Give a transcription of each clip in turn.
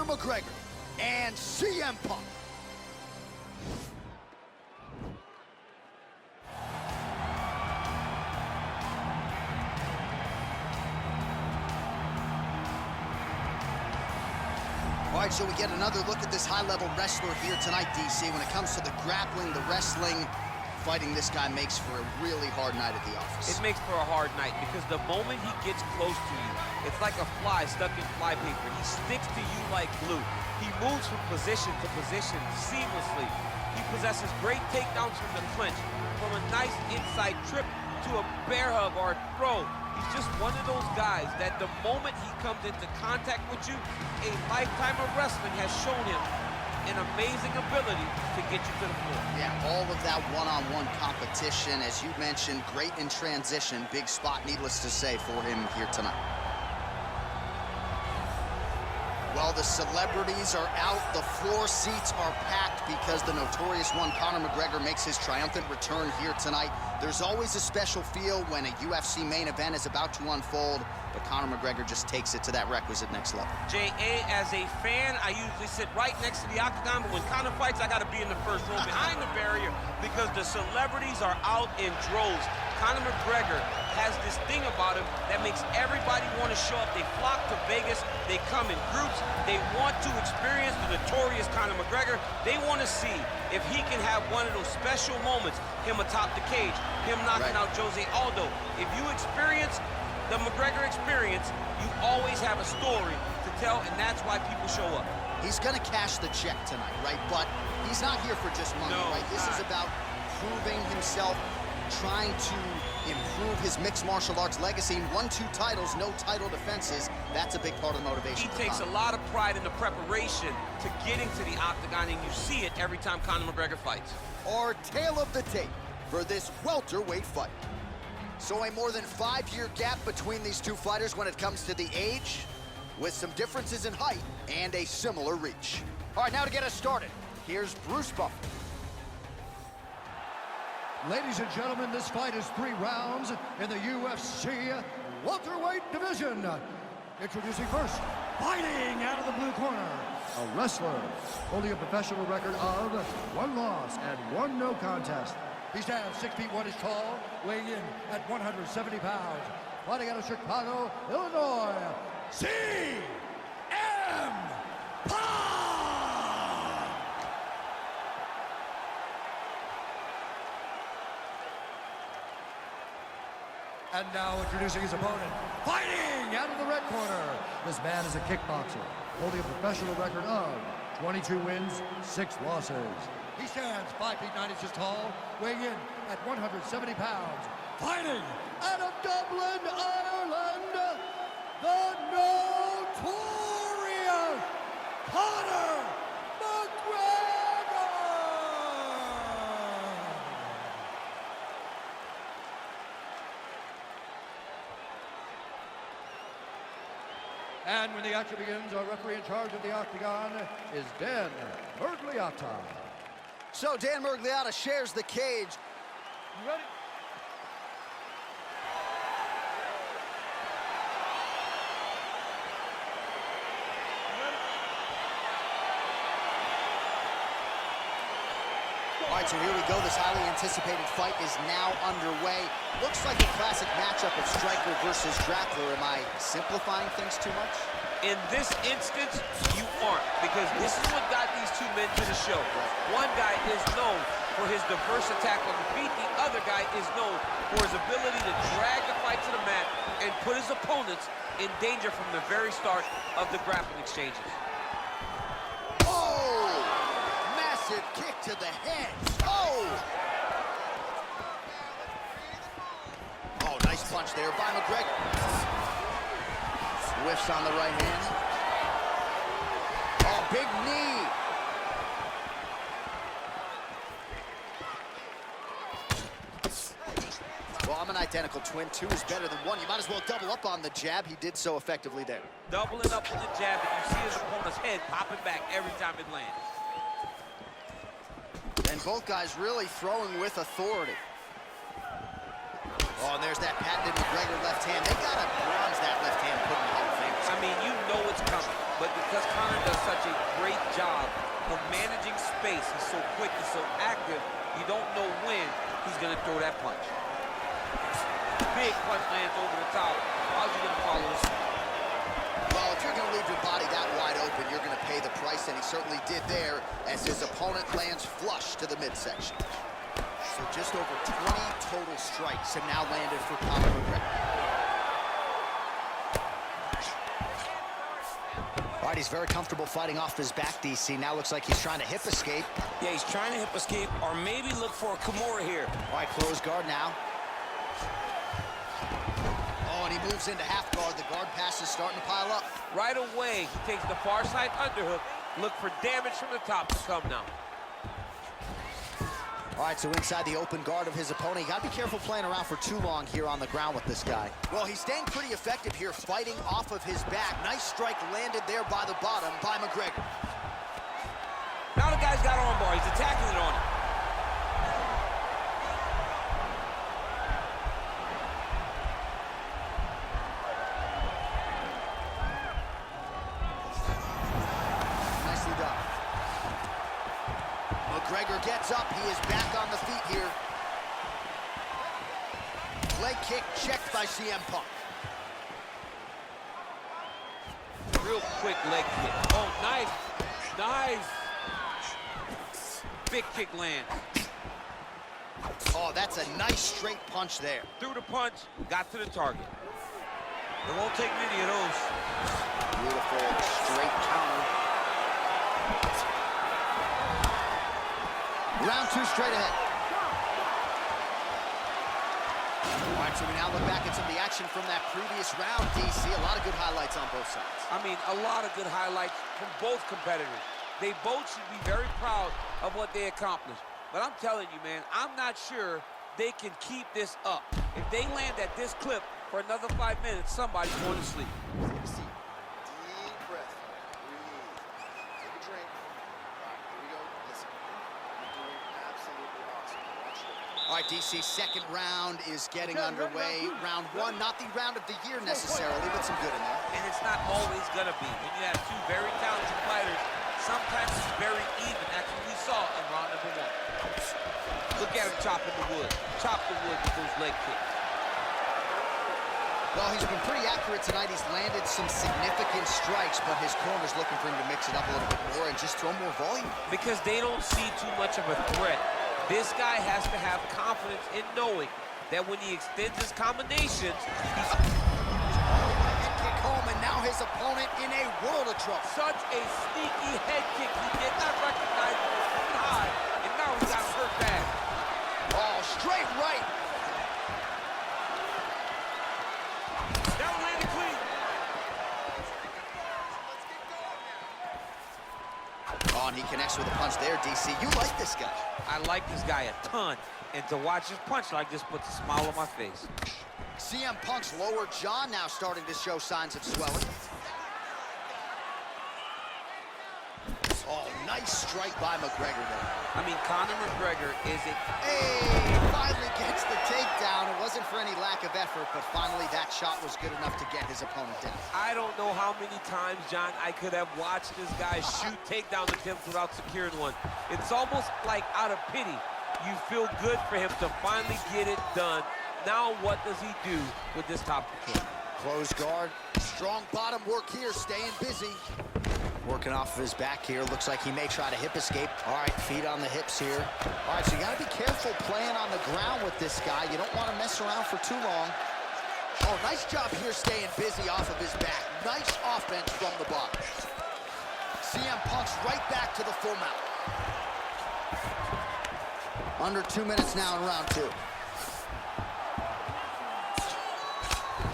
McGregor and CM Punk. All right, so we get another look at this high-level wrestler here tonight, DC. When it comes to the grappling, the wrestling, fighting this guy makes for a really hard night at the office. It makes for a hard night because the moment he gets close to you, it's like a fly stuck in flypaper. He sticks to you like glue. He moves from position to position seamlessly. He possesses great takedowns from the clinch, from a nice inside trip to a bear hug or a throw. He's just one of those guys that the moment he comes into contact with you, a lifetime of wrestling has shown him an amazing ability to get you to the floor. Yeah, all of that one-on-one competition, as you mentioned, great in transition. Big spot, needless to say, for him here tonight. Well, the celebrities are out. The floor seats are packed because the notorious one, Conor McGregor, makes his triumphant return here tonight. There's always a special feel when a UFC main event is about to unfold, but Conor McGregor just takes it to that requisite next level. J.A., as a fan, I usually sit right next to the octagon, but when Conor fights, I got to be in the first row behind the barrier because the celebrities are out in droves. Conor McGregor has this thing about him that makes everybody want to show up. They flock to Vegas. They come in groups. They want to experience the notorious Conor McGregor. They want to see if he can have one of those special moments, him atop the cage, him knocking out Jose Aldo. If you experience the McGregor experience, you always have a story to tell, and that's why people show up. He's going to cash the check tonight, right? But he's not here for just money, right? This is about proving himself, trying to improve his mixed martial arts legacy. 1-2 titles, no title defenses. That's a big part of the motivation. He takes a lot of pride in the preparation to getting to the octagon, and you see it every time Conor McGregor fights. Our tale of the tape for this welterweight fight. So a more than 5-year gap between these two fighters when it comes to the age, with some differences in height and a similar reach. All right, now to get us started, here's Bruce Buffer. Ladies and gentlemen, this fight is 3 rounds in the UFC welterweight division. Introducing first, fighting out of the blue corner, a wrestler holding a professional record of 1 loss and 1 no contest. He stands 6 feet 1 inches tall, weighing in at 170 pounds. Fighting out of Chicago, Illinois, CM Punk! And now introducing his opponent, fighting out of the red corner. This man is a kickboxer, holding a professional record of 22 wins, 6 losses. He stands 5 feet 9 inches tall, weighing in at 170 pounds. Fighting out of Dublin, Ireland, the notorious Conor McGregor! And when the action begins, our referee in charge of the octagon is Dan Mergliata. So Dan Mergliata shares the cage. You ready? All right, so here we go. This highly anticipated fight is now underway. Looks like a classic matchup of striker versus grappler. Am I simplifying things too much? In this instance, you aren't, because this is what got these two men to the show. One guy is known for his diverse attack on the feet. The other guy is known for his ability to drag the fight to the mat and put his opponents in danger from the very start of the grappling exchanges. Oh! Massive kick to the head. Oh! Oh, nice punch there by McGregor. Whiffs on the right hand. Oh, big knee. Well, I'm an identical twin. 2 is better than 1. You might as well double up on the jab. He did so effectively there. Doubling up on the jab, and you see his opponent's head popping back every time it lands. And both guys really throwing with authority. Oh, and there's that patented McGregor left hand. They got to bronze that left hand, put in the Hall of Fame. I mean, you know it's coming. but because Conor does such a great job of managing space, he's so quick, he's so active, you don't know when he's going to throw that punch. Big punch lands over the top. How's he going to follow this? Well, if you're going to leave your body that wide open, you're going to pay the price, and he certainly did there as his opponent lands flush to the midsection. So just over 20 total strikes have now landed for Conor McGregor. All right, he's very comfortable fighting off his back, DC. Now looks like he's trying to hip escape. Yeah, he's trying to hip escape or maybe look for a Kimura here. All right, close guard now. Oh, and he moves into half guard. The guard pass is starting to pile up. Right away, he takes the far side underhook. Look for damage from the top to come now. All right, so inside the open guard of his opponent. You got to be careful playing around for too long here on the ground with this guy. Well, he's staying pretty effective here, fighting off of his back. Nice strike landed there by the bottom by McGregor. Now the guy's got arm bar. He's attacking it on him. Nicely done. McGregor gets up. He is back on the feet here. Leg kick checked by CM Punk. Real quick leg kick. Oh, nice. Nice. Big kick lands. Oh, that's a nice straight punch there. Threw the punch, got to the target. It won't take many of those. Beautiful straight counter. Round two straight ahead. All right, so we now look back at some of the action from that previous round, DC. A lot of good highlights on both sides. I mean, a lot of good highlights from both competitors. They both should be very proud of what they accomplished. But I'm telling you, man, I'm not sure they can keep this up. If they land at this clip for another 5 minutes, somebody's going to sleep. Take a seat. Deep breath. Breathe. Take a drink. All right, here we go. Listen. You're doing absolutely awesome. Watch it. All right, DC, second round is getting underway. Round one, not the round of the year necessarily, but some good in there. And it's not always going to be. When you have two very talented fighters, sometimes it's very even. That's what we saw in round number one. Look at him chopping the wood. Chop the wood with those leg kicks. Well, he's been pretty accurate tonight. He's landed some significant strikes, but his corner's looking for him to mix it up a little bit more and just throw more volume. Because they don't see too much of a threat. This guy has to have confidence in knowing that when he extends his combinations, he's Head kick home, and now his opponent in a world of trouble. such a sneaky head kick. He did not recognize it was too high, and now he got hurt bad. Oh, straight right. That one landed clean. Oh, and he connects with a punch there, DC. You like this guy. I like this guy a ton, and to watch his punch like this puts a smile on my face. CM Punk's lower jaw now starting to show signs of swelling. Oh, nice strike by McGregor there. I mean, Conor McGregor is a... Hey, finally gets the takedown. It wasn't for any lack of effort, but finally that shot was good enough to get his opponent down. I don't know how many times, John, I could have watched this guy shoot takedown attempts without securing one. It's almost like out of pity. You feel good for him to finally get it done. Now what does he do with this top control? Close guard. Strong bottom work here, staying busy. Working off of his back here. Looks like he may try to hip escape. All right, feet on the hips here. All right, so you got to be careful playing on the ground with this guy. You don't want to mess around for too long. Oh, nice job here staying busy off of his back. Nice offense from the bottom. CM Punk's right back to the full mount. Under 2 minutes now in round two.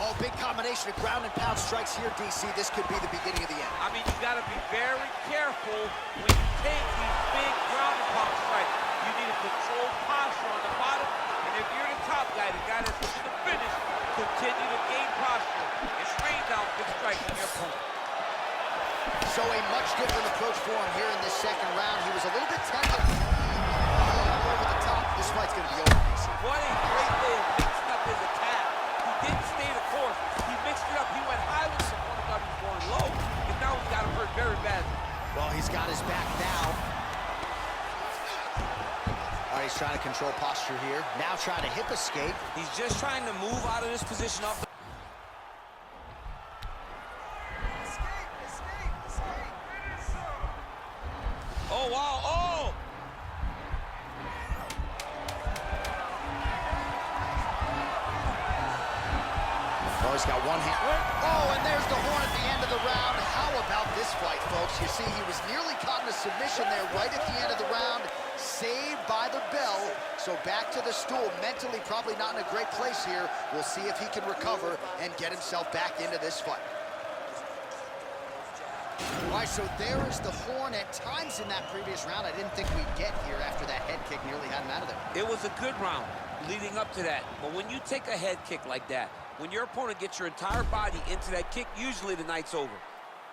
Oh, big combination of ground and pound strikes here, DC. This could be the beginning of the end. I mean, you got to be very careful when you take these big ground and pound strikes. You need a controlled posture on the bottom, and if you're the top guy, the guy that's looking to finish, continue to gain posture and rain down big strikes on your opponent. So a much different approach for him here in this second round. He was a little bit tender. Over the top. This fight's going to be over, DC. What a great way of mixing up his attack. He didn't stay the course. He mixed it up. He went high with his opponent, thought he was going low, and now That one got him hurt very badly. Well, he's got his back now. All right, he's trying to control posture here. Now trying to hip escape. He's just trying to move out of this position off the... Oh, wow, oh! Oh, he's got one hand. Oh, and there's the horn at the end of the round. How about this fight, folks? You see, he was nearly caught in a submission there right at the end of the round. Saved by the bell. So back to the stool. Mentally probably not in a great place here. We'll see if he can recover and get himself back into this fight. All right, so there is the horn. At times in that previous round, I didn't think we'd get here after that head kick nearly had him out of there. It was a good round leading up to that. But when you take a head kick like that, when your opponent gets your entire body into that kick, usually the night's over.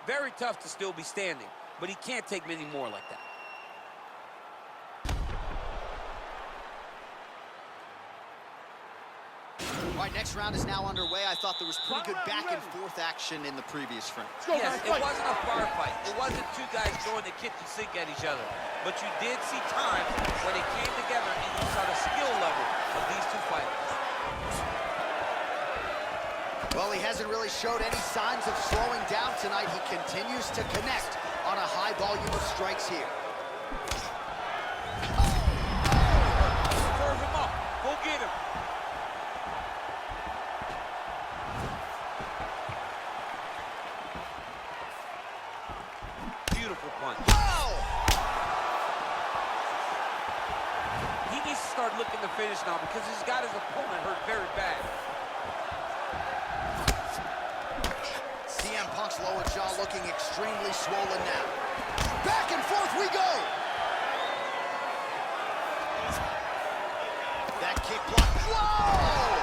Very tough to still be standing, but he can't take many more like that. All right, next round is now underway. I thought there was pretty good back and forth action in the previous frame. Yes, it wasn't a bar fight. It wasn't two guys throwing the kitchen sink at each other. But you did see times when they came together and you saw the skill level of these two fighters. Well, he hasn't really showed any signs of slowing down tonight. He continues to connect on a high volume of strikes here. Serve him up. Go get him. Beautiful punch. Wow! He needs to start looking to finish now because he's got his opponent hurt very bad. CM Punk's lower jaw looking extremely swollen now. Back and forth we go! That kick block. Whoa!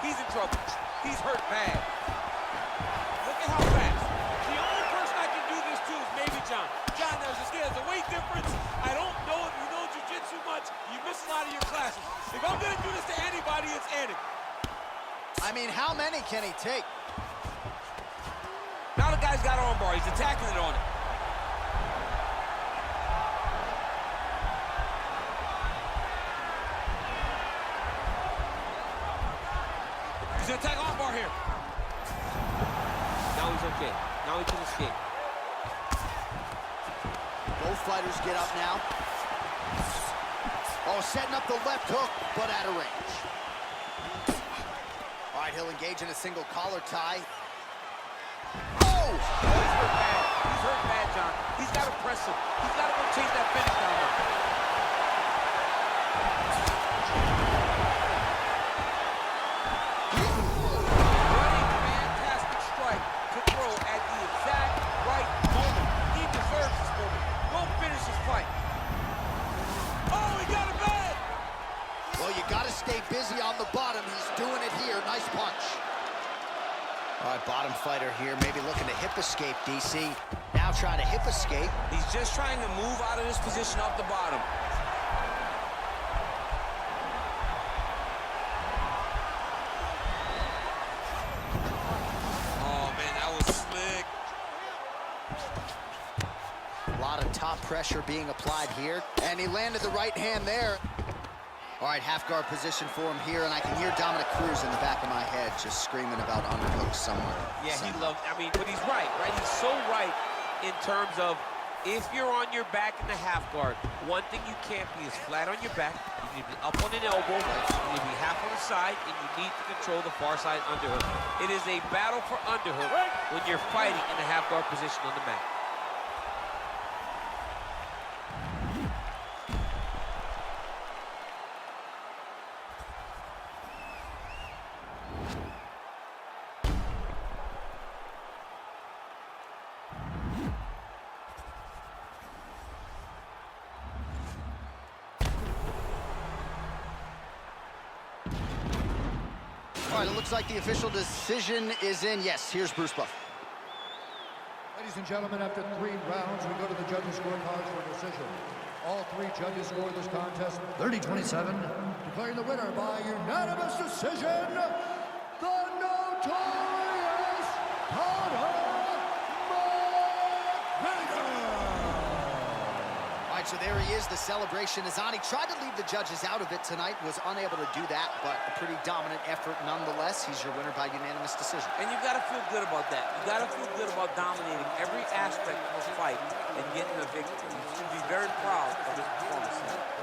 He's in trouble. He's hurt bad. Look at how fast. The only person I can do this to is maybe John. John, there's a weight difference. I don't know if you know jiu-jitsu much. You miss a lot of your classes. If I'm going to do this to anybody, it's Eddie. I mean, how many can he take? Now the guy's got armbar. He's attacking it on it. He's going to attack armbar here. Now he's okay. Now he can escape. Both fighters get up now. Oh, setting up the left hook, but out of range. All right, he'll engage in a single collar tie. Oh! He's hurt bad. He's hurt bad, John. He's got to press him. He's got to go chase that finish down there. What a fantastic strike to throw at the exact right moment. He deserves this moment. Go finish his fight. Oh, he got it bad. Well, you got to stay busy on the bottom. He's doing it here. Nice punch. All right, bottom fighter here, maybe looking to hip escape, DC. Now trying to hip escape. He's just trying to move out of this position off the bottom. Oh, man, that was slick. A lot of top pressure being applied here. And he landed the right hand there. All right, half guard position for him here, and I can hear Dominic Cruz in the back of my head just screaming about underhooks somewhere. Yeah, he loves, I mean, but he's right? He's so right in terms of if you're on your back in the half guard, one thing you can't be is flat on your back. You need to be up on an elbow, you need to be half on the side, and you need to control the far side underhook. It is a battle for underhook when you're fighting in the half guard position on the mat. All right, it looks like the official decision is in. Yes, here's Bruce Buff. Ladies and gentlemen, after 3 rounds, we go to the judges' scorecards for decision. All 3 judges scored this contest 30-27, declaring the winner by unanimous decision, the notorious Conor So there he is. The celebration is on. He tried to leave the judges out of it tonight, was unable to do that, but a pretty dominant effort nonetheless. He's your winner by unanimous decision. And you got to feel good about that. You got to feel good about dominating every aspect of a fight and getting a victory. You should be very proud of his performance.